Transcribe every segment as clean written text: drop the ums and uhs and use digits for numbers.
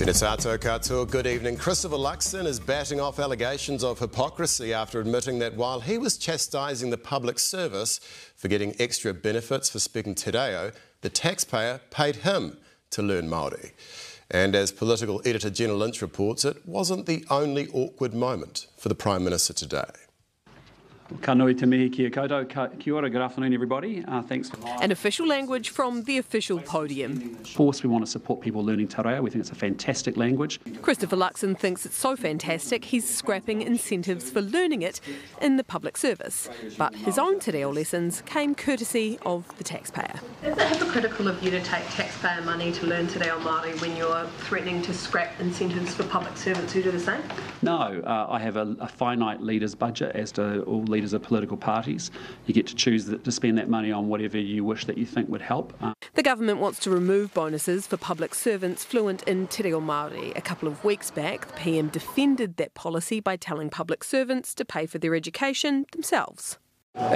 Tēnā tātou katoa, good evening. Christopher Luxon is batting off allegations of hypocrisy after admitting that while he was chastising the public service for getting extra benefits for speaking Te Reo, the taxpayer paid him to learn Māori. And as political editor Jenna Lynch reports, it wasn't the only awkward moment for the Prime Minister today. Ka nui te mihi kia koutou. Kia ora, good afternoon everybody. Thanks for An official language from the official podium. Of course we want to support people learning Te Reo. We think it's a fantastic language. Christopher Luxon thinks it's so fantastic he's scrapping incentives for learning it in the public service. But his own Te Reo lessons came courtesy of the taxpayer. Is it hypocritical of you to take taxpayer money to learn Te Reo Māori when you're threatening to scrap incentives for public servants who do the same? No, I have a finite leaders budget, as do all leaders of political parties. You get to choose to spend that money on whatever you wish that you think would help. The government wants to remove bonuses for public servants fluent in Te Reo Māori. A couple of weeks back, the PM defended that policy by telling public servants to pay for their education themselves.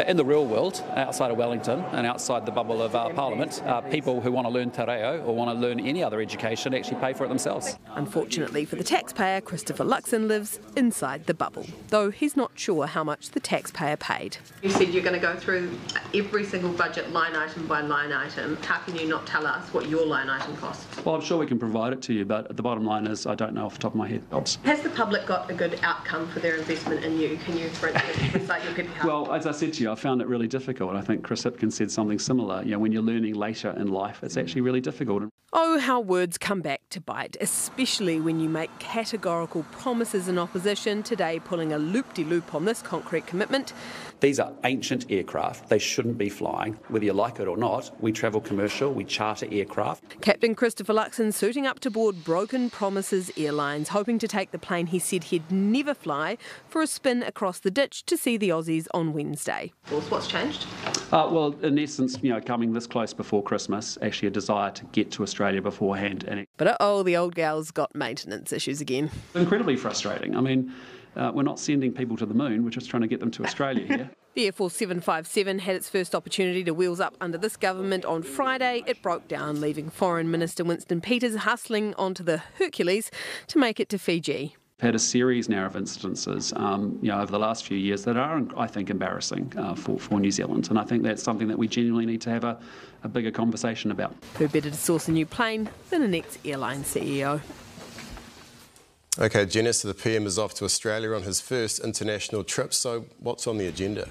In the real world, outside of Wellington and outside the bubble of Parliament, people who want to learn Te Reo or want to learn any other education actually pay for it themselves. Unfortunately for the taxpayer, Christopher Luxon lives inside the bubble, though he's not sure how much the taxpayer paid. You said you're going to go through every single budget line item by line item. How can you not tell us what your line item costs? Well, I'm sure we can provide it to you, but the bottom line is I don't know off the top of my head. Has the public got a good outcome for their investment in you? Can you, for instance, recite your pepe heart? Well, as I said to you, I found it really difficult. I think Chris Hipkins said something similar. You know, when you're learning later in life, it's actually really difficult. Oh, how words come back to bite, especially when you make categorical promises in opposition, today pulling a loop-de-loop on this concrete commitment. These are ancient aircraft. They shouldn't be flying. Whether you like it or not, we travel commercial, we charter aircraft. Captain Christopher Luxon suiting up to board Broken Promises Airlines, hoping to take the plane he said he'd never fly for a spin across the ditch to see the Aussies on Wednesday. What's changed? Well, in essence, you know, coming this close before Christmas, actually a desire to get to Australia beforehand. But the old gal's got maintenance issues again. Incredibly frustrating. I mean, we're not sending people to the moon, we're just trying to get them to Australia here. The Air Force 757 had its first opportunity to wheels up under this government on Friday. It broke down, leaving Foreign Minister Winston Peters hustling onto the Hercules to make it to Fiji. We've had a series now of instances over the last few years that are, I think, embarrassing for New Zealand, and I think that's something that we genuinely need to have a bigger conversation about. Who better to source a new plane than an ex-airline CEO? OK, Jenna, so the PM is off to Australia on his first international trip, so what's on the agenda?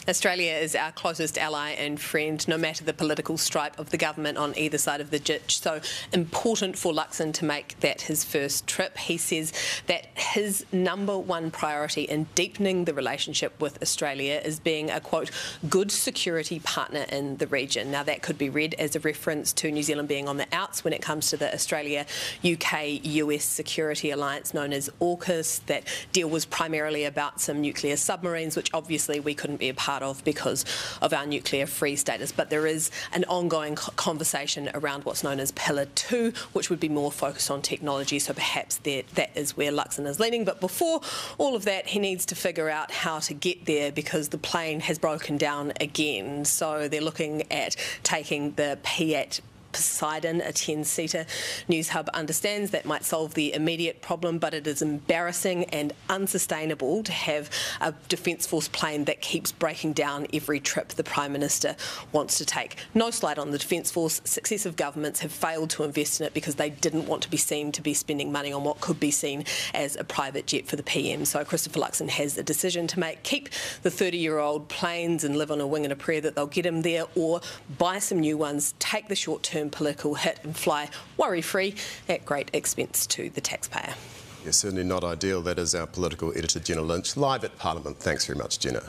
Australia is our closest ally and friend, no matter the political stripe of the government on either side of the ditch. So important for Luxon to make that his first trip. He says that his number one priority in deepening the relationship with Australia is being a, quote, good security partner in the region. Now, that could be read as a reference to New Zealand being on the outs when it comes to the Australia-UK-US security alliance known as AUKUS. That deal was primarily about some nuclear submarines, which obviously we couldn't be a part of because of our nuclear-free status. But there is an ongoing conversation around what's known as Pillar 2, which would be more focused on technology, so perhaps that is where Luxon is leaning. But before all of that, he needs to figure out how to get there because the plane has broken down again. So they're looking at taking the Fiat Poseidon, a 10-seater. Newshub understands that might solve the immediate problem, but it is embarrassing and unsustainable to have a Defence Force plane that keeps breaking down every trip the Prime Minister wants to take. No slight on the Defence Force. Successive governments have failed to invest in it because they didn't want to be seen to be spending money on what could be seen as a private jet for the PM. So Christopher Luxon has a decision to make. Keep the 30-year-old planes and live on a wing and a prayer that they'll get him there, or buy some new ones, take the short-term political hit and fly worry-free at great expense to the taxpayer. Yeah, certainly not ideal. That is our political editor, Jenna Lynch, live at Parliament. Thanks very much, Jenna.